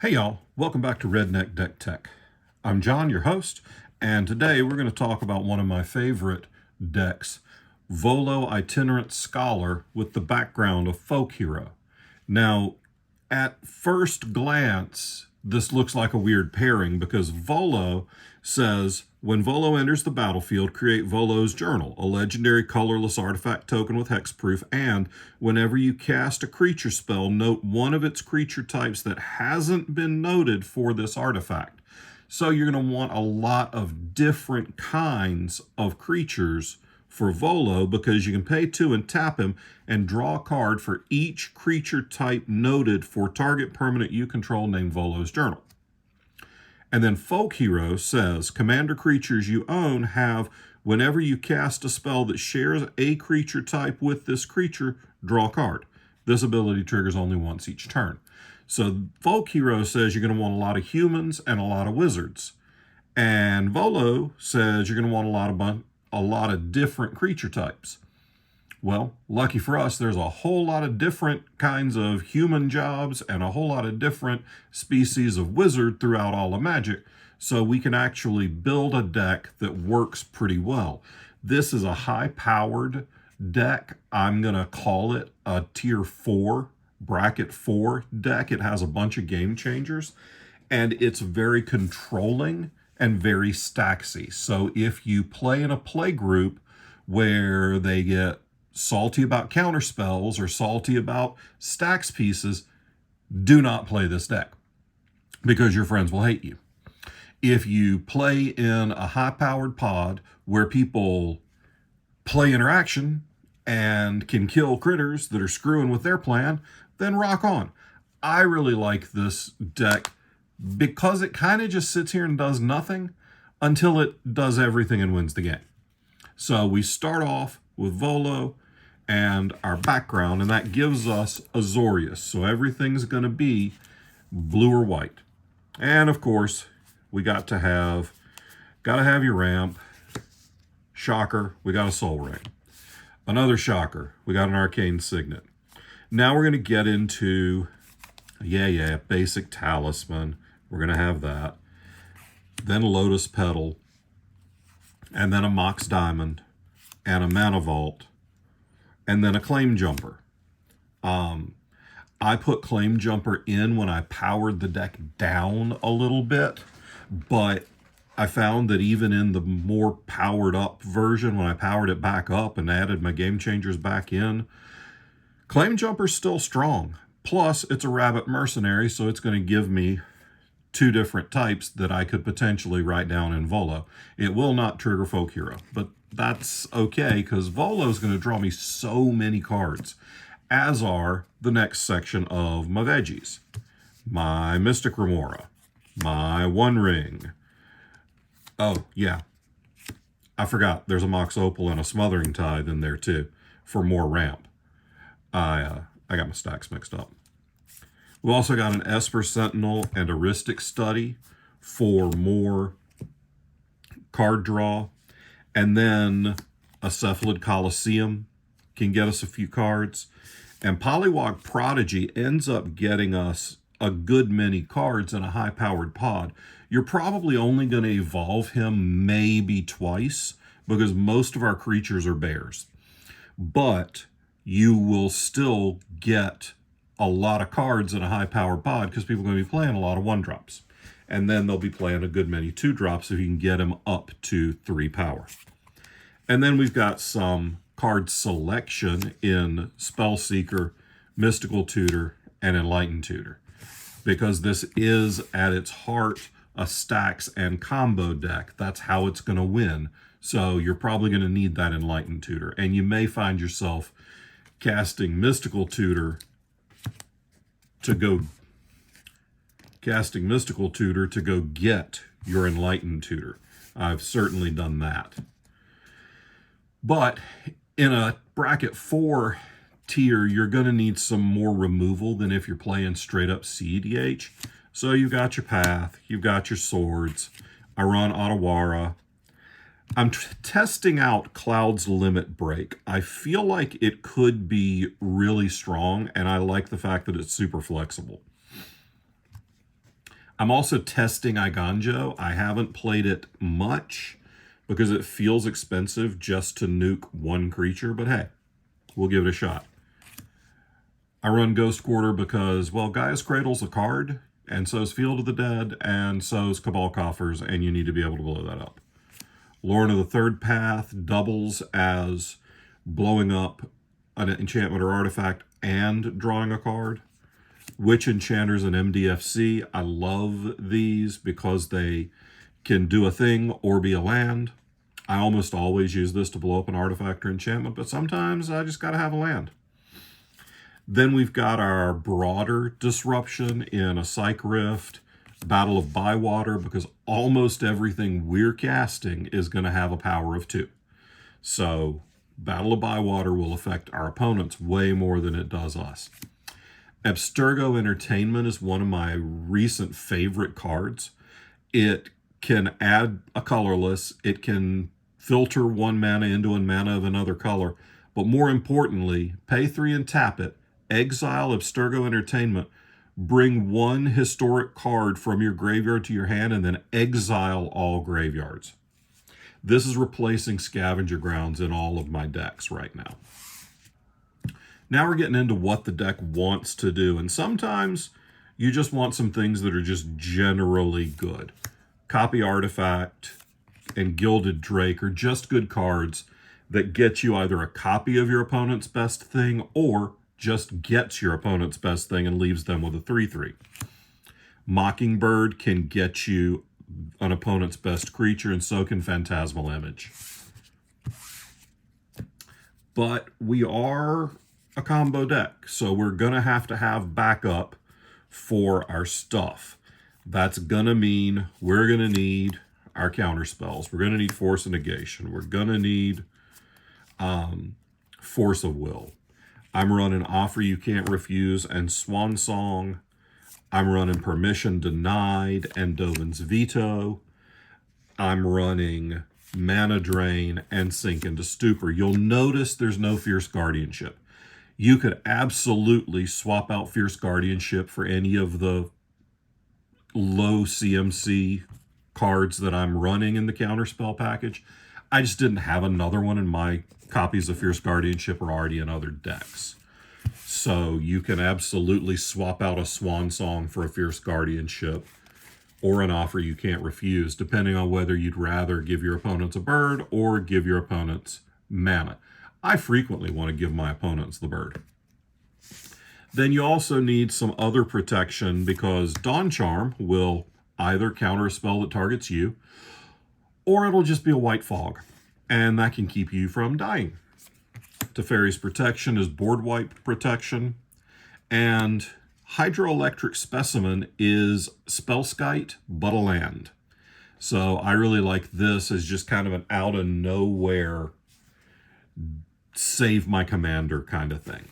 Hey y'all, welcome back to Redneck Deck Tech. I'm John, your host, and today we're going to talk about one of my favorite decks, Volo Itinerant Scholar with the background of Folk Hero. Now, at first glance, this looks like a weird pairing because Volo says, when Volo enters the battlefield, create Volo's Journal, a legendary colorless artifact token with hexproof, and whenever you cast a creature spell, note one of its creature types that hasn't been noted for this artifact. So you're going to want a lot of different kinds of creatures for Volo because you can pay 2 and tap him and draw a card for each creature type noted for target permanent you control named Volo's Journal. And then Folk Hero says, commander creatures you own have, whenever you cast a spell that shares a creature type with this creature, draw a card. This ability triggers only once each turn. So Folk Hero says you're going to want a lot of humans and a lot of wizards. And Volo says you're going to want a lot of different creature types. Well, lucky for us, there's a whole lot of different kinds of human jobs and a whole lot of different species of wizard throughout all of Magic, so we can actually build a deck that works pretty well. This is a high-powered deck. I'm going to call it a Tier 4, Bracket 4 deck. It has a bunch of game changers, and it's very controlling and very Staxy. So if you play in a play group where they get salty about Counterspells or salty about Stax pieces, do not play this deck because your friends will hate you. If you play in a high-powered pod where people play interaction and can kill critters that are screwing with their plan, then rock on. I really like this deck because it kind of just sits here and does nothing until it does everything and wins the game. So we start off with Volo and our background, and that gives us Azorius. So everything's going to be blue or white. And of course, we got to have your ramp. Shocker, we got a Soul Ring. Another shocker, we got an Arcane Signet. Now we're going to get into, basic Talisman. We're going to have that. Then Lotus Petal. And then a Mox Diamond. And a Mana Vault. And then a Claim Jumper. I put Claim Jumper in when I powered the deck down a little bit, but I found that even in the more powered up version, when I powered it back up and added my game changers back in, Claim Jumper's still strong. Plus, it's a Rabbit Mercenary, so it's going to give me 2 different types that I could potentially write down in Volo. It will not trigger Folk Hero, but that's okay because Volo is going to draw me so many cards, as are the next section of my veggies. My Mystic Remora, my One Ring. Oh, yeah, I forgot there's a Mox Opal and a Smothering Tithe in there too for more ramp. I got my stacks mixed up. We also got an Esper Sentinel and a Rhystic Study for more card draw. And then a Cephalid Coliseum can get us a few cards. And Polywog Prodigy ends up getting us a good many cards in a high-powered pod. You're probably only going to evolve him maybe twice because most of our creatures are bears. But you will still get a lot of cards in a high-powered pod because people are going to be playing a lot of 1-drops. And then they'll be playing a good many 2-drops if you can get them up to 3 power. And then we've got some card selection in Spellseeker, Mystical Tutor, and Enlightened Tutor. Because this is, at its heart, a Stax and combo deck. That's how it's going to win. So you're probably going to need that Enlightened Tutor. And you may find yourself casting Mystical Tutor to go get your Enlightened Tutor. I've certainly done that. But in a bracket 4 tier, you're going to need some more removal than if you're playing straight up CEDH. So you've got your Path, you've got your Swords. I run Otawara. I'm testing out Cloud's Limit Break. I feel like it could be really strong, and I like the fact that it's super flexible. I'm also testing Iganjo. I haven't played it much because it feels expensive just to nuke one creature, but hey, we'll give it a shot. I run Ghost Quarter because, well, Gaia's Cradle's a card, and so is Field of the Dead, and so is Cabal Coffers, and you need to be able to blow that up. Lorna of the Third Path doubles as blowing up an enchantment or artifact and drawing a card. Witch Enchanters and MDFC, I love these because they can do a thing or be a land. I almost always use this to blow up an artifact or enchantment, but sometimes I just gotta have a land. Then we've got our broader disruption in a Psych Rift, Battle of Bywater, because almost everything we're casting is going to have a power of 2. So Battle of Bywater will affect our opponents way more than it does us. Abstergo Entertainment is one of my recent favorite cards. It can add a colorless, it can filter 1 mana into 1 mana of another color, but more importantly, pay 3 and tap it, exile Abstergo Entertainment, bring 1 historic card from your graveyard to your hand, and then exile all graveyards. This is replacing Scavenger Grounds in all of my decks right now. Now we're getting into what the deck wants to do, and sometimes you just want some things that are just generally good. Copy Artifact and Gilded Drake are just good cards that get you either a copy of your opponent's best thing or just gets your opponent's best thing and leaves them with a 3/3. Mockingbird can get you an opponent's best creature, and so can Phantasmal Image. But we are a combo deck, so we're going to have backup for our stuff. That's going to mean we're going to need our counterspells. We're going to need Force of Negation. We're going to need Force of Will. I'm running Offer You Can't Refuse and Swan Song. I'm running Permission Denied and Dovin's Veto. I'm running Mana Drain and Sink into Stupor. You'll notice there's no Fierce Guardianship. You could absolutely swap out Fierce Guardianship for any of the low CMC cards that I'm running in the Counterspell package. I just didn't have another one, and my copies of Fierce Guardianship are already in other decks. So you can absolutely swap out a Swan Song for a Fierce Guardianship or an Offer You Can't Refuse, depending on whether you'd rather give your opponents a bird or give your opponents mana. I frequently want to give my opponents the bird. Then you also need some other protection, because Dawn Charm will either counter a spell that targets you, or it'll just be a white fog, and that can keep you from dying. Teferi's Protection is board wipe protection, and Hydroelectric Specimen is Spellskite, but a land. So I really like this as just kind of an out of nowhere save my commander kind of thing.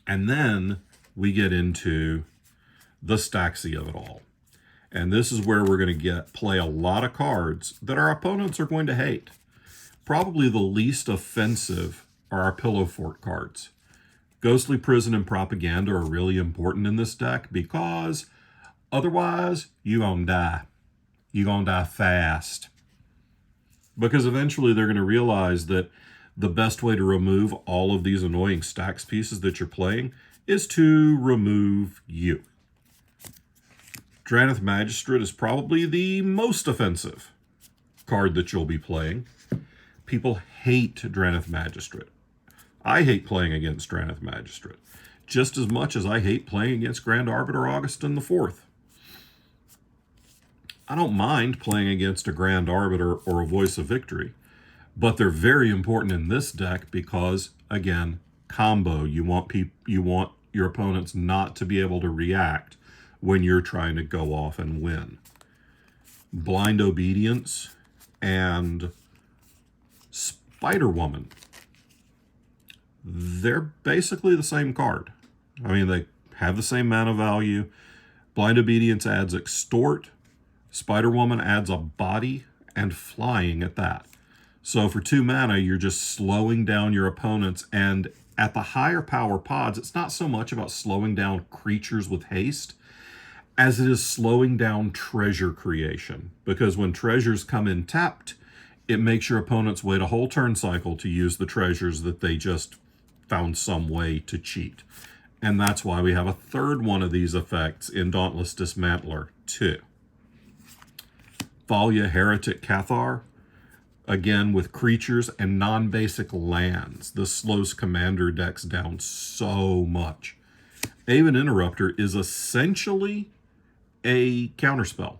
And then we get into the Staxy of it all. And this is where we're going to play a lot of cards that our opponents are going to hate. Probably the least offensive are our Pillow Fort cards. Ghostly Prison and Propaganda are really important in this deck, because otherwise you're going to die. You're going to die fast. Because eventually they're going to realize that the best way to remove all of these annoying Stax pieces that you're playing is to remove you. Drannith Magistrate is probably the most offensive card that you'll be playing. People hate Drannith Magistrate. I hate playing against Drannith Magistrate just as much as I hate playing against Grand Arbiter Augustin IV. I don't mind playing against a Grand Arbiter or a Voice of Victory, but they're very important in this deck because, again, combo. You want your opponents not to be able to react when you're trying to go off and win. Blind Obedience and Spider-Woman. They're basically the same card. I mean, they have the same mana value. Blind Obedience adds Extort. Spider-Woman adds a body and flying at that. So for 2 mana, you're just slowing down your opponents. And at the higher power pods, it's not so much about slowing down creatures with haste as it is slowing down treasure creation. Because when treasures come in tapped, it makes your opponents wait a whole turn cycle to use the treasures that they just found some way to cheat. And that's why we have a third one of these effects in Dauntless Dismantler 2. Thalia Heretic Cathar, again with creatures and non-basic lands. This slows commander decks down so much. Aven Interrupter is essentially a counterspell,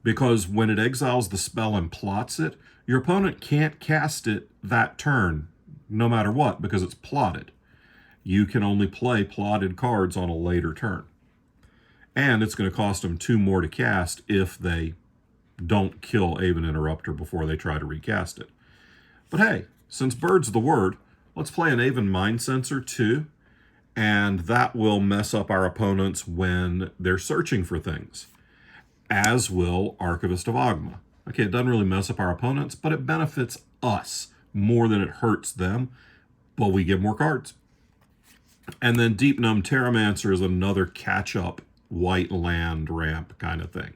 because when it exiles the spell and plots it, your opponent can't cast it that turn, no matter what, because it's plotted. You can only play plotted cards on a later turn. And it's going to cost them 2 more to cast if they don't kill Aven Interrupter before they try to recast it. But hey, since bird's the word, let's play an Aven Mind Sensor too, and that will mess up our opponents when they're searching for things, as will Archivist of Ogma. Okay, it doesn't really mess up our opponents, but it benefits us more than it hurts them, but we get more cards. And then Deep Numb Terramancer is another catch-up white land ramp kind of thing.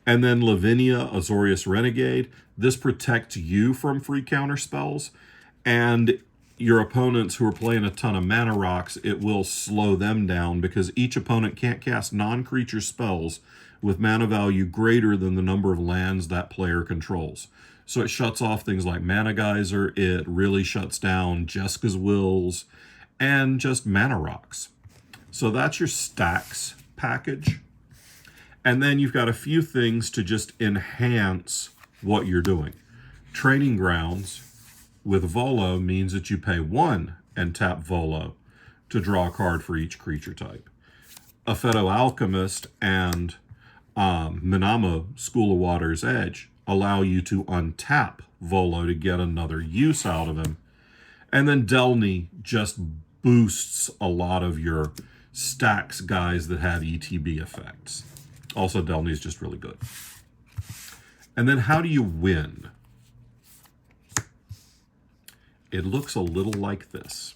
And then Lavinia, Azorius Renegade. This protects you from free counterspells, and your opponents who are playing a ton of mana rocks, it will slow them down because each opponent can't cast non-creature spells with mana value greater than the number of lands that player controls. So it shuts off things like Mana Geyser, it really shuts down Jessica's Wills, and just mana rocks. So that's your Stax package. And then you've got a few things to just enhance what you're doing. Training Grounds with Volo means that you pay 1 and tap Volo to draw a card for each creature type. Apheto Alchemist and Minamo School of Water's Edge allow you to untap Volo to get another use out of him. And then Delny just boosts a lot of your Stax guys that have ETB effects. Also, Delny is just really good. And then how do you win? It looks a little like this.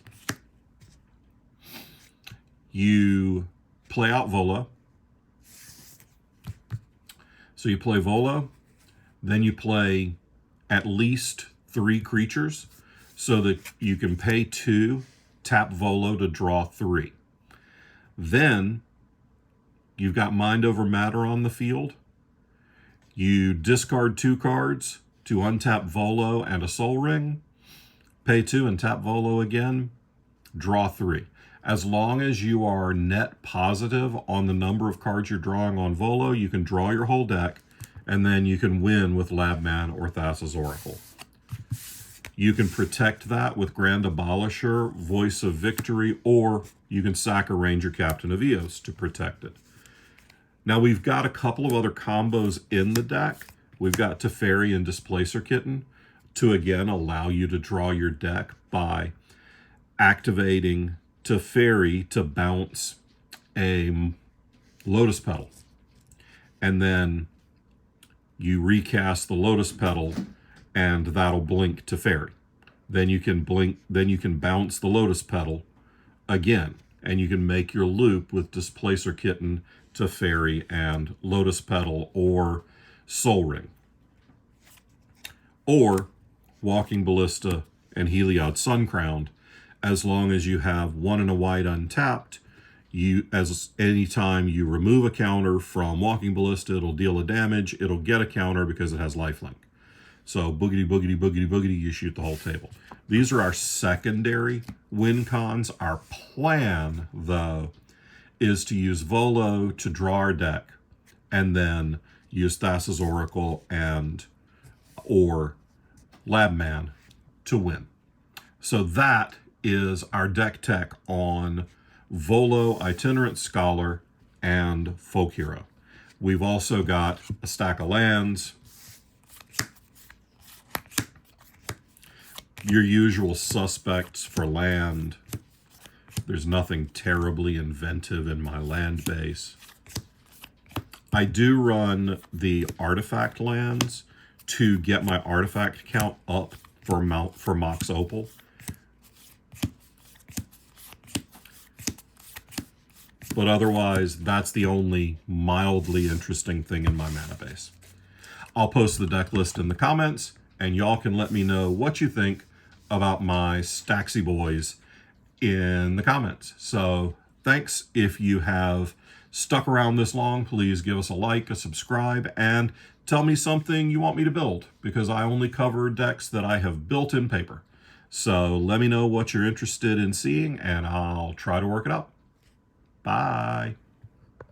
You play out Volo. So you play Volo, then you play at least 3 creatures so that you can pay 2, tap Volo to draw 3. Then you've got Mind Over Matter on the field. You discard 2 cards to untap Volo and a Soul Ring. Pay 2 and tap Volo again. Draw 3. As long as you are net positive on the number of cards you're drawing on Volo, you can draw your whole deck, and then you can win with Labman or Thassa's Oracle. You can protect that with Grand Abolisher, Voice of Victory, or you can sack a Ranger Captain of Eos to protect it. Now we've got a couple of other combos in the deck. We've got Teferi and Displacer Kitten to again allow you to draw your deck by activating Teferi to bounce a Lotus Petal. And then you recast the Lotus Petal and that'll blink Teferi. Then you can bounce the Lotus Petal again, and you can make your loop with Displacer Kitten, Teferi, and Lotus Petal or Soul Ring. Or Walking Ballista and Heliod Suncrowned, as long as you have 1 and a white untapped. Anytime you remove a counter from Walking Ballista, it'll deal a damage. It'll get a counter because it has lifelink. So boogity, boogity, boogity, boogity, you shoot the whole table. These are our secondary win cons. Our plan, though, is to use Volo to draw our deck, and then use Thassa's Oracle or Labman to win. So that is our deck tech on Volo, Itinerant Scholar, and Folk Hero. We've also got a stack of lands, your usual suspects for land. There's nothing terribly inventive in my land base. I do run the artifact lands to get my artifact count up for Mox Opal. but otherwise, that's the only mildly interesting thing in my mana base. I'll post the deck list in the comments, and y'all can let me know what you think about my Staxy boys in the comments. So thanks. If you have stuck around this long, please give us a like, a subscribe, and tell me something you want me to build, because I only cover decks that I have built in paper. So let me know what you're interested in seeing, and I'll try to work it out. Bye.